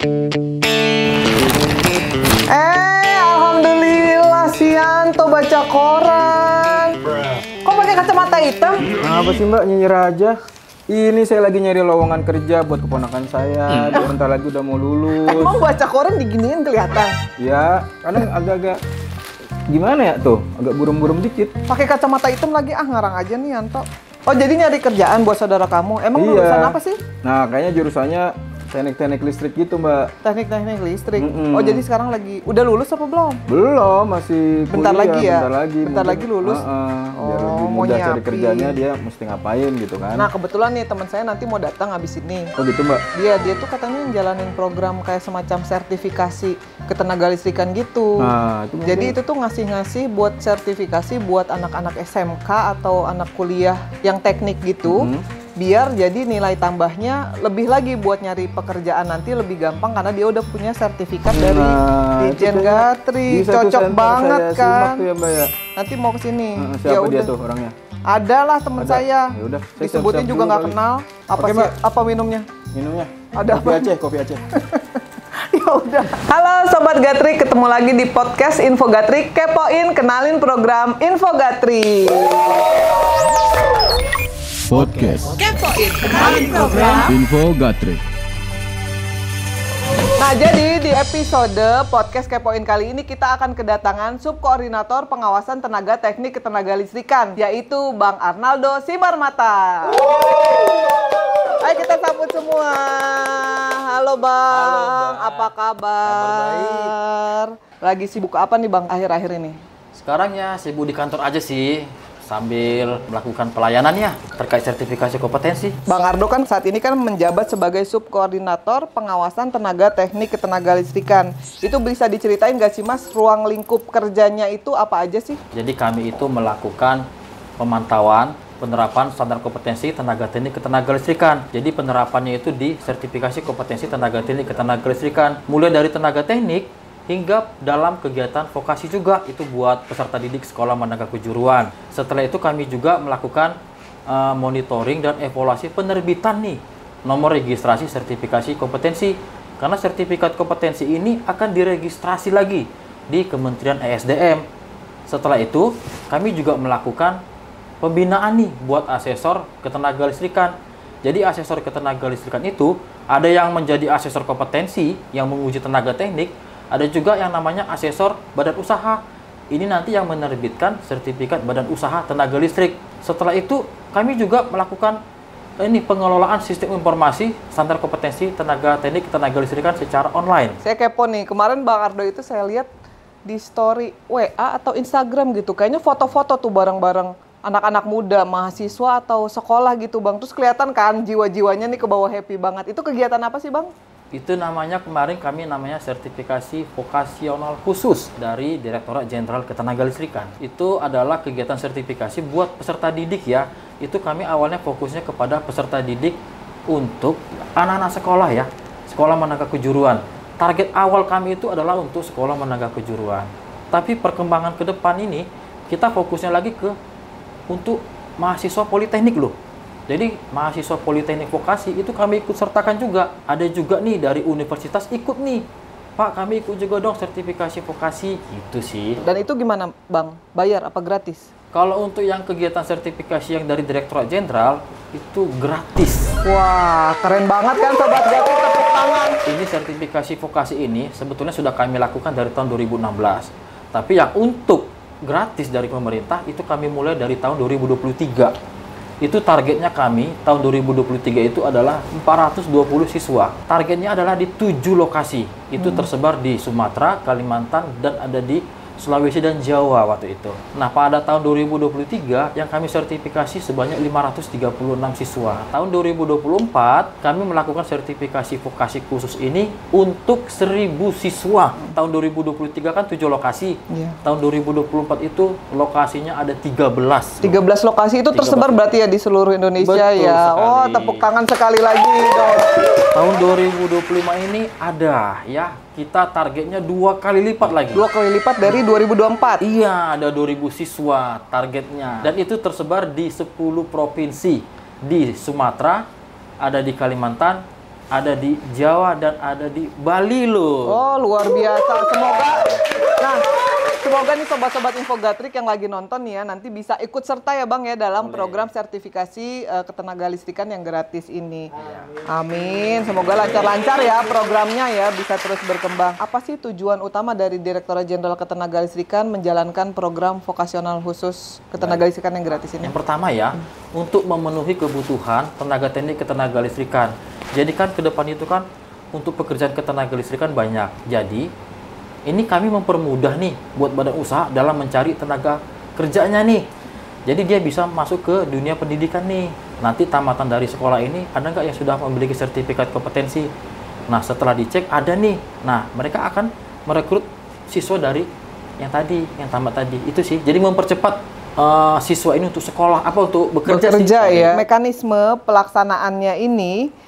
Alhamdulillah Sianto baca koran. Kok pakai kacamata hitam? Apa sih Mbak, nyinyir aja? Ini saya lagi nyari lowongan kerja buat keponakan saya. Dia bentar lagi udah mau lulus. Emang baca koran diginiin kelihatan? Ya, kadang agak-agak gimana ya tuh, agak burum-burum dikit. Pakai kacamata hitam lagi, ngarang aja nih Yanto. Oh, jadi nyari kerjaan buat saudara kamu. Emang jurusan apa sih? Nah, kayaknya jurusannya teknik-teknik listrik gitu, Mbak. Teknik-teknik listrik. Oh, jadi sekarang lagi udah lulus apa belum? Belum, masih bentar kuliah, lagi ya. Bentar lagi lulus. Biar lebih mudah cari kerjanya, dia mesti ngapain gitu kan. Nah, kebetulan nih teman saya nanti mau datang habis ini. Oh gitu, Mbak. Dia tuh katanya jalanin program kayak semacam sertifikasi ketenaga listrikan gitu. Nah, itu jadi itu tuh ngasih buat sertifikasi buat anak-anak SMK atau anak kuliah yang teknik gitu. Biar jadi nilai tambahnya lebih lagi buat nyari pekerjaan nanti lebih gampang karena dia udah punya sertifikat dari Dijen Gatri. Cocok banget kan? Ya, Mbak, ya. Nanti mau ke sini. Siapa dia tuh orangnya? Ada lah teman saya. Yaudah, disebutin juga nggak kenal. Apa sih? Apa minumnya? Minumnya? Ada kopi Aceh. Ya udah. Halo Sobat Gatri, ketemu lagi di podcast Info Gatri. Kepoin, kenalin program Info Gatri. Podcast Kepoin, kenalin program Info Gatri. Nah, jadi di episode podcast Kepoin kali ini kita akan kedatangan Subkoordinator Pengawasan Tenaga Teknik Ketenagalistrikan, yaitu Bang Arnaldo Simarmata. Ayo kita sambut semua. Halo Bang, apa kabar? Kabar baik. Lagi sibuk apa nih Bang akhir-akhir ini? Sekarang ya sibuk di kantor aja sih, sambil melakukan pelayanannya terkait sertifikasi kompetensi. Bang Ardo kan saat ini kan menjabat sebagai Subkoordinator Pengawasan Tenaga Teknik Ketenagalistrikan. Itu bisa diceritain nggak sih Mas, ruang lingkup kerjanya itu apa aja sih? Jadi kami itu melakukan pemantauan penerapan standar kompetensi tenaga teknik ketenagalistrikan. Jadi penerapannya itu di sertifikasi kompetensi tenaga teknik ketenagalistrikan. Mulai dari tenaga teknik hingga dalam kegiatan vokasi juga, itu buat peserta didik sekolah menengah kejuruan. Setelah itu kami juga melakukan monitoring dan evaluasi penerbitan nih nomor registrasi sertifikasi kompetensi. Karena sertifikat kompetensi ini akan diregistrasi lagi di Kementerian ESDM. Setelah itu kami juga melakukan pembinaan nih buat asesor ketenagalistrikan. Jadi asesor ketenagalistrikan itu ada yang menjadi asesor kompetensi yang menguji tenaga teknik, ada juga yang namanya asesor badan usaha. Ini nanti yang menerbitkan sertifikat badan usaha tenaga listrik. Setelah itu kami juga melakukan pengelolaan sistem informasi standar kompetensi tenaga teknik tenaga listrikan secara online. Saya kepo nih, kemarin Bang Ardo itu saya lihat di story WA atau Instagram gitu, kayaknya foto-foto tuh bareng-bareng anak-anak muda, mahasiswa atau sekolah gitu Bang. Terus kelihatan kan jiwa-jiwanya nih ke bawah happy banget. Itu kegiatan apa sih Bang? Itu namanya kemarin kami namanya sertifikasi vokasional khusus dari Direktorat Jenderal Ketenagalistrikan. Itu adalah kegiatan sertifikasi buat peserta didik ya. Itu kami awalnya fokusnya kepada peserta didik untuk anak-anak sekolah ya, sekolah menengah kejuruan. Target awal kami itu adalah untuk sekolah menengah kejuruan. Tapi perkembangan ke depan ini kita fokusnya lagi untuk mahasiswa politeknik loh. Jadi mahasiswa politeknik vokasi itu kami ikut sertakan juga. Ada juga nih dari universitas ikut nih. Pak, kami ikut juga dong sertifikasi vokasi. Gitu sih. Dan itu gimana Bang? Bayar apa gratis? Kalau untuk yang kegiatan sertifikasi yang dari Direktorat Jenderal itu gratis. Wah, keren banget kan Sobat Gatri, tepuk tangan. Ini sertifikasi vokasi ini sebetulnya sudah kami lakukan dari tahun 2016. Tapi yang untuk gratis dari pemerintah itu kami mulai dari tahun 2023. Itu targetnya kami tahun 2023 itu adalah 420 siswa. Targetnya adalah di 7 lokasi. Itu tersebar di Sumatera, Kalimantan, dan ada di Sulawesi dan Jawa waktu itu. Nah, pada tahun 2023 yang kami sertifikasi sebanyak 536 siswa. Tahun 2024 kami melakukan sertifikasi vokasi khusus ini untuk 1000 siswa. Tahun 2023 kan 7 lokasi. Tahun 2024 itu lokasinya ada 13. 13 lokasi itu tersebar berarti ya di seluruh Indonesia. Betul ya. sekali. Oh, tepuk tangan sekali lagi dong. Tahun 2025 ini ada ya. Kita targetnya 2 kali lipat lagi. 2 kali lipat dari 2024. Iya, ada 2000 siswa targetnya. Dan itu tersebar di 10 provinsi. Di Sumatera, ada di Kalimantan, ada di Jawa dan ada di Bali loh. Oh, luar biasa. Semoga nih sobat-sobat Infogatrik yang lagi nonton nih ya, nanti bisa ikut serta ya Bang ya dalam program sertifikasi ketenaga listrikan yang gratis ini. Amin. Semoga lancar-lancar ya programnya ya, bisa terus berkembang. Apa sih tujuan utama dari Direktorat Jenderal Ketenaga Listrikan menjalankan program vokasional khusus ketenaga listrikan yang gratis ini? Yang pertama ya, untuk memenuhi kebutuhan tenaga teknik ketenaga listrikan. Jadi kan ke depan itu kan untuk pekerjaan ketenaga listrikan banyak. Jadi ini kami mempermudah nih buat badan usaha dalam mencari tenaga kerjanya nih. Jadi dia bisa masuk ke dunia pendidikan nih. Nanti tamatan dari sekolah ini ada nggak yang sudah memiliki sertifikat kompetensi? Nah setelah dicek ada nih. Nah mereka akan merekrut siswa dari yang tamat tadi. Itu sih. Jadi mempercepat siswa ini untuk sekolah untuk bekerja ya. Mekanisme pelaksanaannya ini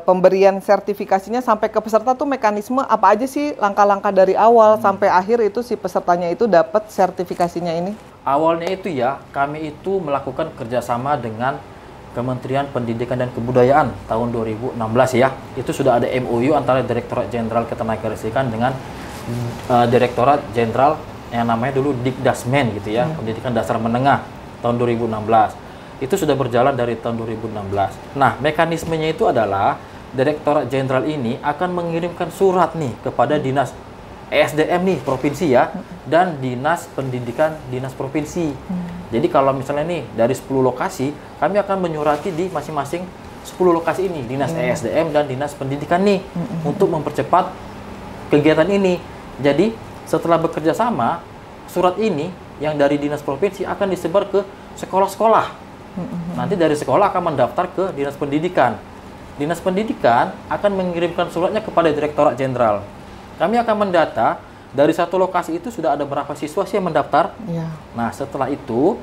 pemberian sertifikasinya sampai ke peserta tuh mekanisme apa aja sih, langkah-langkah dari awal sampai akhir itu si pesertanya itu dapat sertifikasinya ini? Awalnya itu ya kami itu melakukan kerjasama dengan Kementerian Pendidikan dan Kebudayaan tahun 2016 ya. Itu sudah ada MOU antara Direktorat Jenderal Ketenagalistrikan dengan Direktorat Jenderal yang namanya dulu Dikdasmen gitu ya, Pendidikan Dasar Menengah tahun 2016. Itu sudah berjalan dari tahun 2016. Nah, mekanismenya itu adalah Direktorat Jenderal ini akan mengirimkan surat nih kepada Dinas ESDM nih provinsi ya, dan Dinas Pendidikan Dinas Provinsi. Jadi kalau misalnya nih dari 10 lokasi, kami akan menyurati di masing-masing 10 lokasi ini, Dinas ESDM dan Dinas Pendidikan nih, untuk mempercepat kegiatan ini. Jadi setelah bekerja sama, surat ini yang dari Dinas Provinsi akan disebar ke sekolah-sekolah. Nanti dari sekolah akan mendaftar ke Dinas Pendidikan. Dinas Pendidikan akan mengirimkan suratnya kepada Direktorat Jenderal. Kami akan mendata dari satu lokasi itu sudah ada berapa siswa sih yang mendaftar. Nah setelah itu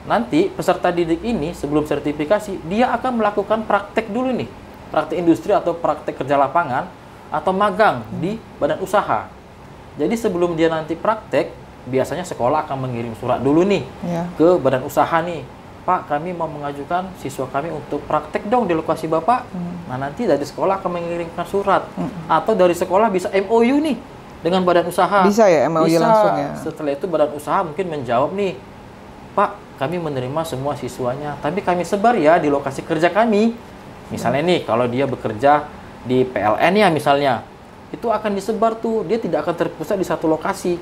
nanti peserta didik ini sebelum sertifikasi dia akan melakukan praktek dulu nih, praktek industri atau praktek kerja lapangan atau magang di badan usaha. Jadi sebelum dia nanti praktek, biasanya sekolah akan mengirim surat dulu nih ke badan usaha nih. Pak, kami mau mengajukan siswa kami untuk praktek dong di lokasi Bapak. Nah, nanti dari sekolah akan mengirimkan surat. Atau dari sekolah bisa MOU nih dengan badan usaha. Bisa ya, MOU bisa. Langsung ya? Setelah itu badan usaha mungkin menjawab nih, Pak, kami menerima semua siswanya, tapi kami sebar ya di lokasi kerja kami. Misalnya nih, kalau dia bekerja di PLN ya misalnya, itu akan disebar tuh, dia tidak akan terpusat di satu lokasi.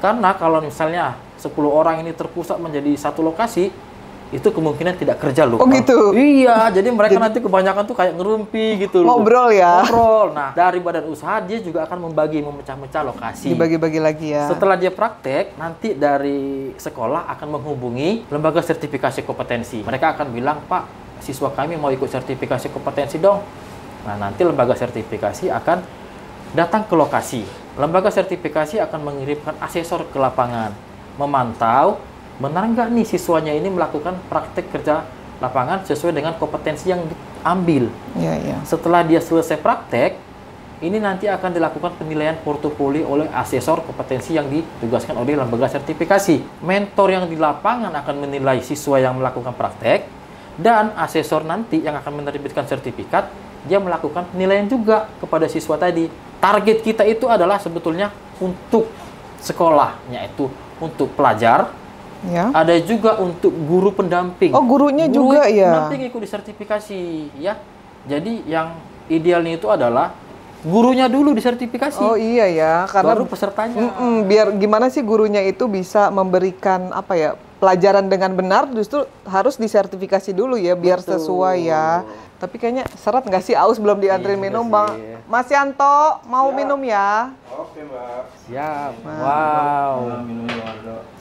Karena kalau misalnya 10 orang ini terpusat menjadi satu lokasi, itu kemungkinan tidak kerja loh. Oh gitu? Iya, jadi mereka nanti kebanyakan tuh kayak ngerumpi gitu loh. Ngobrol ya? Ngobrol. Nah, dari badan usaha dia juga akan memecah-mecah lokasi. Dibagi-bagi lagi ya? Setelah dia praktek, nanti dari sekolah akan menghubungi lembaga sertifikasi kompetensi. Mereka akan bilang, Pak, siswa kami mau ikut sertifikasi kompetensi dong. Nah, nanti lembaga sertifikasi akan datang ke lokasi. Lembaga sertifikasi akan mengirimkan asesor ke lapangan, memantau benar nggak nih siswanya ini melakukan praktek kerja lapangan sesuai dengan kompetensi yang diambil. Setelah dia selesai praktek, ini nanti akan dilakukan penilaian portofolio oleh asesor kompetensi yang ditugaskan oleh lembaga sertifikasi. Mentor yang di lapangan akan menilai siswa yang melakukan praktek, dan asesor nanti yang akan menerbitkan sertifikat, dia melakukan penilaian juga kepada siswa tadi. Target kita itu adalah sebetulnya untuk sekolahnya itu untuk pelajar, ada juga untuk guru pendamping. Oh, gurunya juga ya? Pendamping ikut disertifikasi ya. Jadi yang idealnya itu adalah gurunya dulu disertifikasi. Oh iya ya, karena baru pesertanya. Biar gimana sih gurunya itu bisa memberikan apa ya, pelajaran dengan benar, justru harus disertifikasi dulu ya, biar sesuai ya. Tapi kayaknya seret nggak sih, aus belum dianterin minum Bang. Mas Yanto mau minum ya? Oke Mbak. Siap. Wow.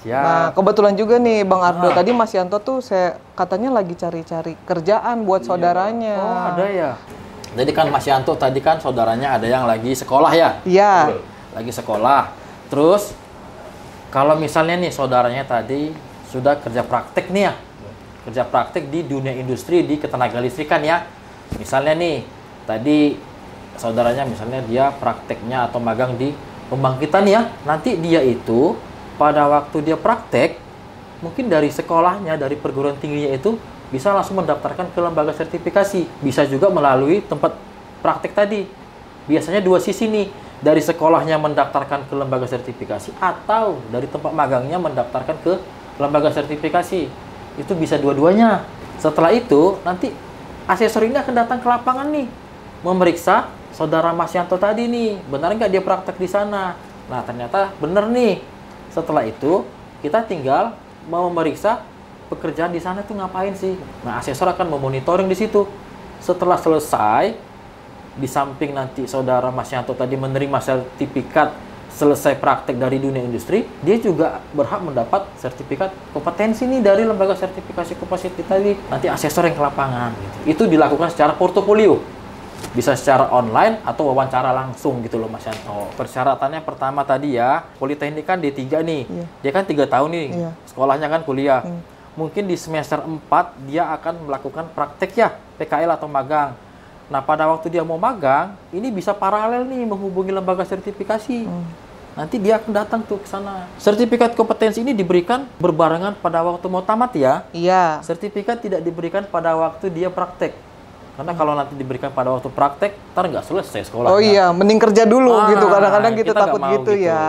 Siap. Nah kebetulan juga nih Bang Ardo, tadi Mas Yanto tuh saya katanya lagi cari-cari kerjaan buat saudaranya. Oh ada ya. Jadi kan Mas Yanto tadi kan saudaranya ada yang lagi sekolah ya? Iya. Lagi sekolah. Terus kalau misalnya nih saudaranya tadi sudah kerja praktek nih ya, kerja praktek di dunia industri di ketenagalistrikan ya. Misalnya nih tadi saudaranya misalnya dia prakteknya atau magang di pembangkitan ya. Nanti dia itu pada waktu dia praktek mungkin dari sekolahnya, dari perguruan tingginya itu bisa langsung mendaftarkan ke lembaga sertifikasi. Bisa juga melalui tempat praktek tadi. Biasanya dua sisi nih, dari sekolahnya mendaftarkan ke lembaga sertifikasi atau dari tempat magangnya mendaftarkan ke lembaga sertifikasi. Itu bisa dua-duanya. Setelah itu, nanti asesor ini akan datang ke lapangan nih, memeriksa saudara Mas Yanto tadi nih, benar nggak dia praktek di sana. Nah, ternyata benar nih. Setelah itu, kita tinggal mau memeriksa pekerjaan di sana tuh ngapain sih. Nah, asesor akan memonitoring di situ. Setelah selesai, di samping nanti saudara Mas Yanto tadi menerima sertifikat selesai praktek dari dunia industri, dia juga berhak mendapat sertifikat kompetensi nih dari lembaga sertifikasi kompetensi tadi. Nanti asesor yang ke lapangan. Gitu. Itu dilakukan secara portofolio. Bisa secara online atau wawancara langsung gitu loh Mas Yanto. Persyaratannya pertama tadi ya, Politeknik kan D3 nih. Dia kan 3 tahun nih, sekolahnya kan kuliah. Mungkin di semester 4 dia akan melakukan praktek ya, PKL atau magang. Nah, pada waktu dia mau magang, ini bisa paralel nih menghubungi lembaga sertifikasi. Nanti dia akan datang tuh ke sana. Sertifikat kompetensi ini diberikan berbarengan pada waktu mau tamat ya. Iya. Sertifikat tidak diberikan pada waktu dia praktek. Karena kalau nanti diberikan pada waktu praktek, ntar nggak selesai sekolahnya. Oh iya, mending kerja dulu gitu. Kadang-kadang kita nggak takut mau gitu ya. Iya.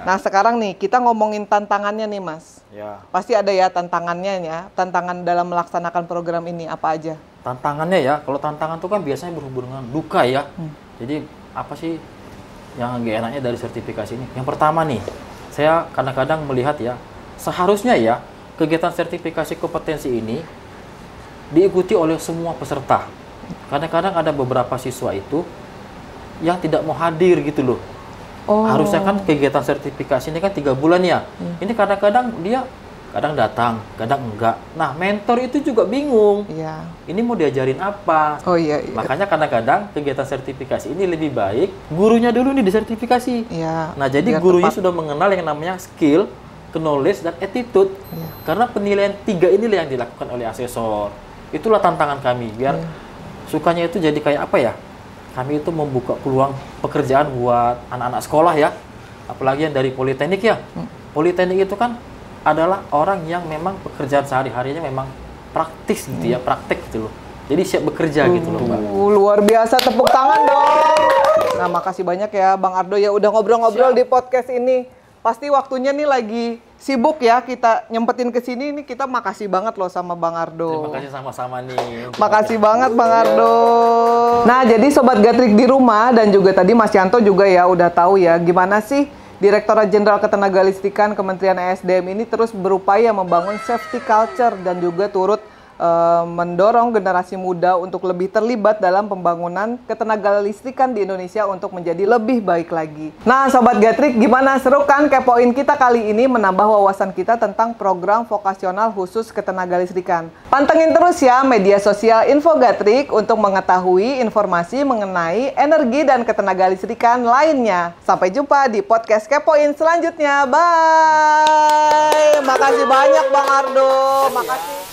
Nah, sekarang nih kita ngomongin tantangannya nih, Mas. Ya. Pasti ada ya tantangannya ya. Tantangan dalam melaksanakan program ini apa aja? Tantangannya ya, kalau tantangan itu kan biasanya berhubungan dengan duka ya. Jadi apa sih yang gak enaknya dari sertifikasi ini? Yang pertama nih, saya kadang-kadang melihat ya, seharusnya ya kegiatan sertifikasi kompetensi ini diikuti oleh semua peserta. Kadang-kadang ada beberapa siswa itu yang tidak mau hadir gitu loh. Harusnya kan kegiatan sertifikasi ini kan 3 bulan ya. Ini kadang-kadang dia kadang datang, kadang enggak. Nah, mentor itu juga bingung. Iya. Ini mau diajarin apa? Oh iya. Makanya kadang-kadang kegiatan sertifikasi ini lebih baik gurunya dulu nih disertifikasi. Iya. Nah, jadi Biar gurunya tepat. sudah mengenal yang namanya skill, knowledge, dan attitude. Iya. Karena penilaian 3 inilah yang dilakukan oleh asesor. Itulah tantangan kami, biar sukanya itu jadi kayak apa ya? Kami itu membuka peluang pekerjaan buat anak-anak sekolah ya. Apalagi yang dari Politeknik ya. Politeknik itu kan adalah orang yang memang pekerjaan sehari-harinya memang praktis gitu ya, praktek gitu loh. Jadi siap bekerja gitu loh, Mbak. Luar biasa, tepuk tangan dong. Nah, makasih banyak ya Bang Ardo ya udah ngobrol-ngobrol di podcast ini. Pasti waktunya nih lagi sibuk ya, kita nyempetin ke sini nih, kita makasih banget loh sama Bang Ardo. Terima kasih sama-sama nih. Makasih banget Bang Ardo. Nah, jadi Sobat Gatrik di rumah dan juga tadi Mas Yanto juga ya udah tahu ya gimana sih Direktorat Jenderal Ketenagalistrikan Kementerian ESDM ini terus berupaya membangun safety culture dan juga turut mendorong generasi muda untuk lebih terlibat dalam pembangunan ketenagalistrikan di Indonesia untuk menjadi lebih baik lagi. Nah, Sobat Gatrik, gimana, seru kan kepoin kita kali ini menambah wawasan kita tentang program vokasional khusus ketenagalistrikan. Pantengin terus ya media sosial Info Gatrik untuk mengetahui informasi mengenai energi dan ketenagalistrikan lainnya. Sampai jumpa di podcast Kepoin selanjutnya. Bye. Makasih banyak Bang Ardo. Makasih.